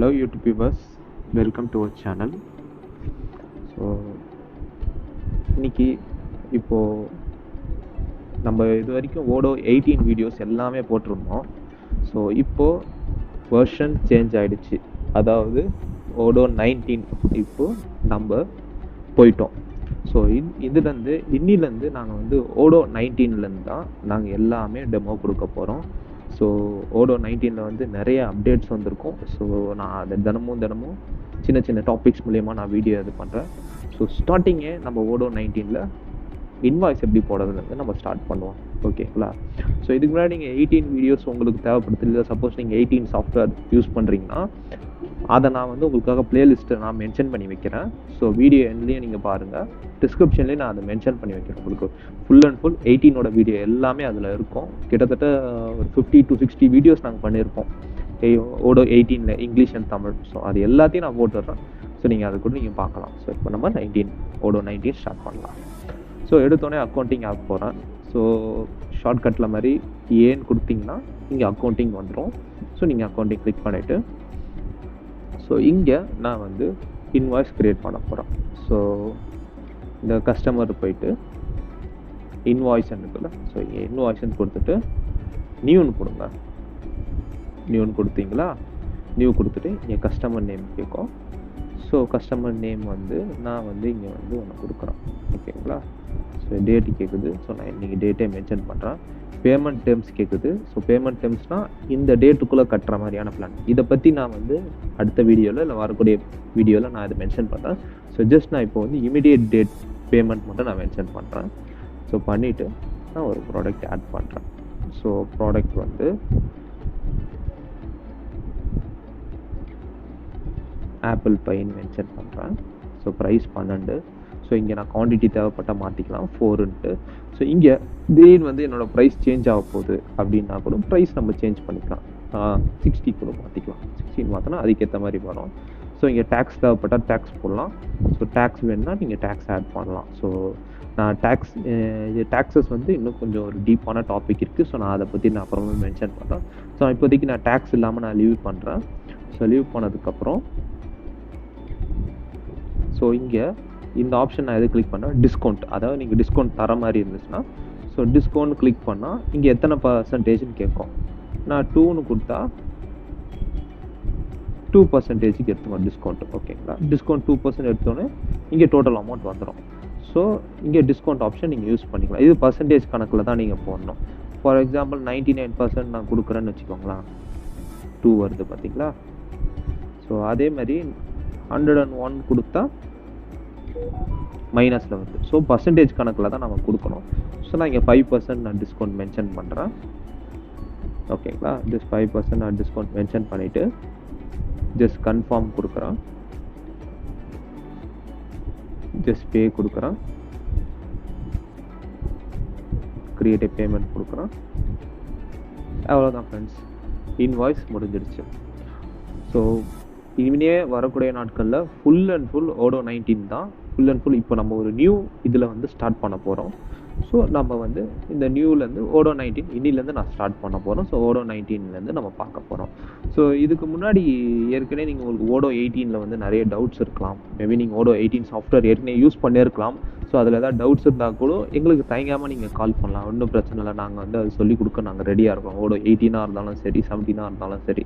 Hello YouTube viewers, welcome to our channel. So இன்னைக்கு இப்போது நம்ம இது வரைக்கும் ஓடோ 18 வீடியோஸ் எல்லாமே போட்டிருந்தோம். ஸோ இப்போது வெர்ஷன் சேஞ்ச் ஆகிடுச்சு, அதாவது ஓடோ 19 இப்போது நம்ம போயிட்டோம். ஸோ இதுலேருந்து இன்னிலேருந்து நாங்கள் வந்து ஓடோ 19லேருந்து தான் நாங்கள் எல்லாமே டெமோ கொடுக்க போகிறோம். ஸோ ஓடோ 19ல் வந்து நிறைய அப்டேட்ஸ் வந்திருக்கும். ஸோ நான் அதை தினமும் சின்ன சின்ன டாபிக்ஸ் மூலயமா நான் வீடியோ இது பண்ணுறேன். ஸோ ஸ்டார்டிங்கே நம்ம ஓடோ 19ல் இன்வாய்ஸ் எப்படி போடுறதுலேருந்து நம்ம ஸ்டார்ட் பண்ணுவோம், ஓகேங்களா? ஸோ இதுக்கு முன்னாடி நீங்கள் 18 வீடியோஸ் உங்களுக்கு தேவைப்படுது, இல்லை சப்போஸ் நீங்கள் 18 சாஃப்ட்வேர் யூஸ் பண்ணுறீங்கன்னா அதை நான் வந்து உங்களுக்காக பிளேலிஸ்ட்டை நான் மென்ஷன் பண்ணி வைக்கிறேன். ஸோ வீடியோ எண்ட்லேயும் நீங்கள் பாருங்கள், டிஸ்கிரிப்ஷன்லேயும் நான் அதை மென்ஷன் பண்ணி வைக்கிறேன். உங்களுக்கு ஃபுல் அண்ட் ஃபுல் 18ஓட வீடியோ எல்லாமே அதில் இருக்கும். கிட்டத்தட்ட ஒரு 50 to 60 வீடியோஸ் நாங்கள் பண்ணியிருப்போம் ஓடோ 18ல் இங்கிலீஷ் அண்ட் தமிழ். ஸோ அது எல்லாத்தையும் நான் போட்டுடுறேன். ஸோ நீங்கள் அதை கூட நீங்கள் பார்க்கலாம். ஸோ இப்போ நம்ம ஓடோ 19 ஸ்டார்ட் பண்ணலாம். ஸோ எடுத்தோடனே அக்கௌண்டிங் ஆப் போகிறேன். ஸோ ஷார்ட்கட்டில் மாதிரி ஏன்னு கொடுத்தீங்கன்னா இங்கே அக்கௌண்டிங் வந்துடும். ஸோ நீங்கள் அக்கௌண்டிங் கிளிக் பண்ணிவிட்டு ஸோ இங்கே நான் வந்து இன்வாய்ஸ் க்ரியேட் பண்ண போகிறேன். ஸோ இந்த கஸ்டமர் போயிட்டு இன்வாய்ஸ்ன்னு இருக்குல்ல, ஸோ இங்கே இன்வாய்ஸ்ன்னு கொடுத்துட்டு நியூன்னு கொடுங்க. நியூன்னு கொடுத்தீங்களா, நியூ கொடுத்துட்டு இங்கே கஸ்டமர் நேம் கேட்கும். ஸோ கஸ்டமர் நேம் வந்து நான் வந்து இங்கே வந்து ஒன்று கொடுக்குறேன், ஓகேங்களா? ஸோ டேட்டு கேட்குது. ஸோ நான் இன்றைக்கி டேட்டே மென்ஷன் பண்ணுறேன். பேமெண்ட் டேர்ம்ஸ் கேட்குது. ஸோ பேமெண்ட் டேர்ம்ஸ்னால் இந்த டேட்டுக்குள்ளே கட்டுற மாதிரியான பிளான். இதை பற்றி நான் வந்து அடுத்த வீடியோவில் இல்லை வரக்கூடிய வீடியோவில் நான் இதை மென்ஷன் பண்ணுறேன். ஸோ ஜஸ்ட் நான் இப்போ வந்து இமிடியேட் டேட் பேமெண்ட் மட்டும் நான் மென்ஷன் பண்ணுறேன். ஸோ பண்ணிவிட்டு நான் ஒரு ப்ராடக்ட் ஆட் பண்ணுறேன். ஸோ ப்ராடக்ட் வந்து ஆப்பிள் பைன்னு மென்ஷன் பண்ணுறேன். So price 12. ஸோ இங்கே நான் குவான்டிட்டி தேவைப்பட்டால் மாற்றிக்கலாம் 4ன்ட்டு. ஸோ இங்கே திடீர்னு வந்து என்னோடய ப்ரைஸ் சேஞ்ச் ஆக போகுது அப்படின்னா கூட ப்ரைஸ் நம்ம சேஞ்ச் பண்ணிக்கலாம். 60 கூட மாற்றிக்கலாம். 16 மாற்றினா அதுக்கேற்ற மாதிரி வரும். ஸோ இங்கே டேக்ஸ் தேவைப்பட்டால் டேக்ஸ் போடலாம். ஸோ டேக்ஸ் வேணுன்னா நீங்கள் டேக்ஸ் ஆட் பண்ணலாம். ஸோ நான் டேக்ஸஸ் வந்து இன்னும் கொஞ்சம் ஒரு டீப்பான டாபிக் இருக்குது. ஸோ நான் அதை பற்றி நான் அப்புறமே மென்ஷன் பண்ணுறேன். ஸோ இப்போதைக்கு நான் டேக்ஸ் இல்லாமல் நான் லீவ் பண்ணுறேன். ஸோ லீவ் பண்ணதுக்கப்புறம் ஸோ இங்கே இந்த ஆப்ஷன் நான் எது கிளிக் பண்ணால் டிஸ்கவுண்ட், அதாவது நீங்கள் டிஸ்கவுண்ட் தர மாதிரி இருந்துச்சுன்னா ஸோ டிஸ்கவுண்ட் கிளிக் பண்ணால் இங்கே எத்தனை பர்சன்டேஜ்னு கேட்கும். நான் 2ன்னு கொடுத்தா 2% எடுத்துக்கோங்க டிஸ்கவுண்ட், ஓகேங்களா? டிஸ்கவுண்ட் 2% எடுத்தோன்னே இங்கே டோட்டல் அமௌண்ட் வந்துடும். ஸோ இங்கே டிஸ்கவுண்ட் ஆப்ஷன் நீங்கள் யூஸ் பண்ணிக்கலாம். இது பர்சன்டேஜ் கணக்கில் தான் நீங்கள் போடணும். ஃபார் எக்ஸாம்பிள் 99% நான் கொடுக்குறேன்னு வச்சுக்கோங்களேன், 2 வருது பார்த்தீங்களா? ஸோ அதே மாதிரி 101 கொடுத்தா மைனஸில் வருது. ஸோ பர்சன்டேஜ் கணக்கில் தான் நம்ம கொடுக்கணும். ஸோ நான் இங்கே 5% நான் டிஸ்கவுண்ட் மென்ஷன் பண்ணுறேன், ஓகேங்களா? ஜஸ்ட் 5% நான் டிஸ்கவுண்ட் மென்ஷன் பண்ணிவிட்டு ஜஸ்ட் கன்ஃபார்ம் கொடுக்குறேன். ஜஸ்ட் பே கொடுக்குறேன், கிரியேட் ஏ பேமெண்ட் கொடுக்குறேன். அவ்வளோதான் ஃப்ரெண்ட்ஸ், இன்வாய்ஸ் முடிஞ்சிடுச்சு. ஸோ இனிமே வரக்கூடிய நாட்களில் ஃபுல் அண்ட் ஃபுல் ஓடோ 19 தான். ஃபுல் அண்ட் ஃபுல் இப்போ நம்ம ஒரு நியூ இதில் வந்து ஸ்டார்ட் பண்ண போகிறோம். ஸோ நம்ம வந்து இந்த நியூலேருந்து ஓடோ 19 இன்னிலேருந்து நான் ஸ்டார்ட் பண்ண போகிறோம். ஸோ ஓடோ 19லேருந்து நம்ம பார்க்க போகிறோம். ஸோ இதுக்கு முன்னாடி ஏற்கனவே நீங்கள் உங்களுக்கு ஓடோ 18ல் வந்து நிறைய டவுட்ஸ் இருக்கலாம். மேபி நீங்கள் ஓடோ 18 சாஃப்ட்வேர் ஏற்கனவே யூஸ் பண்ணியிருக்கலாம். ஸோ அதில் ஏதாவது டவுட்ஸ் இருந்தால் கூட எங்களுக்கு தயங்காமல் நீங்கள் கால் பண்ணலாம், ஒன்றும் பிரச்சனை இல்லை. நாங்கள் வந்து அது சொல்லிக் கொடுக்க நாங்கள் ரெடியாக இருக்கோம். ஓடோ 18ஆக இருந்தாலும் சரி, 17ஆக இருந்தாலும் சரி.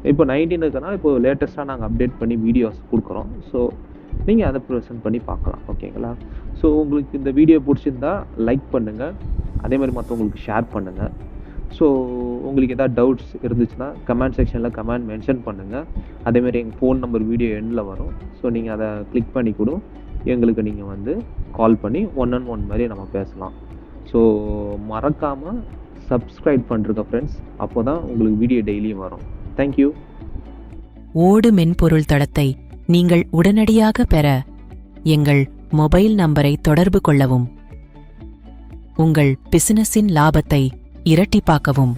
இப்போ 19 இருக்கிறனால இப்போ லேட்டஸ்ட்டாக நாங்கள் அப்டேட் பண்ணி வீடியோஸ் கொடுக்குறோம். ஸோ நீங்கள் அதை ப்ரெசென்ட் பண்ணி பார்க்கலாம், ஓகேங்களா? ஸோ உங்களுக்கு இந்த வீடியோ பிடிச்சிருந்தா லைக் பண்ணுங்கள், அதே மாதிரி மற்றவங்களுக்கு ஷேர் பண்ணுங்கள். ஸோ உங்களுக்கு எதாவது டவுட்ஸ் இருந்துச்சுன்னா கமெண்ட் செக்ஷனில் கமெண்ட் மென்ஷன் பண்ணுங்கள். அதேமாதிரி எங்கள் ஃபோன் நம்பர் வீடியோ எண்டில் வரும். ஸோ நீங்கள் அதை கிளிக் பண்ணி கூட எங்களுக்கு நீங்கள் வந்து கால் பண்ணி 1-on-1 மாதிரி நம்ம பேசலாம். ஸோ மறக்காமல் சப்ஸ்கிரைப் பண்ணுறங்க ஃப்ரெண்ட்ஸ், அப்போ தான் உங்களுக்கு வீடியோ டெய்லியும் வரும். தேங்க்யூ. ஓடு மென்பொருள் தளத்தை நீங்கள் உடனடியாக பெற எங்கள் மொபைல் நம்பரை தொடர்பு கொள்ளவும். உங்கள் பிசினஸின் லாபத்தை இரட்டிப்பாக்கவும்.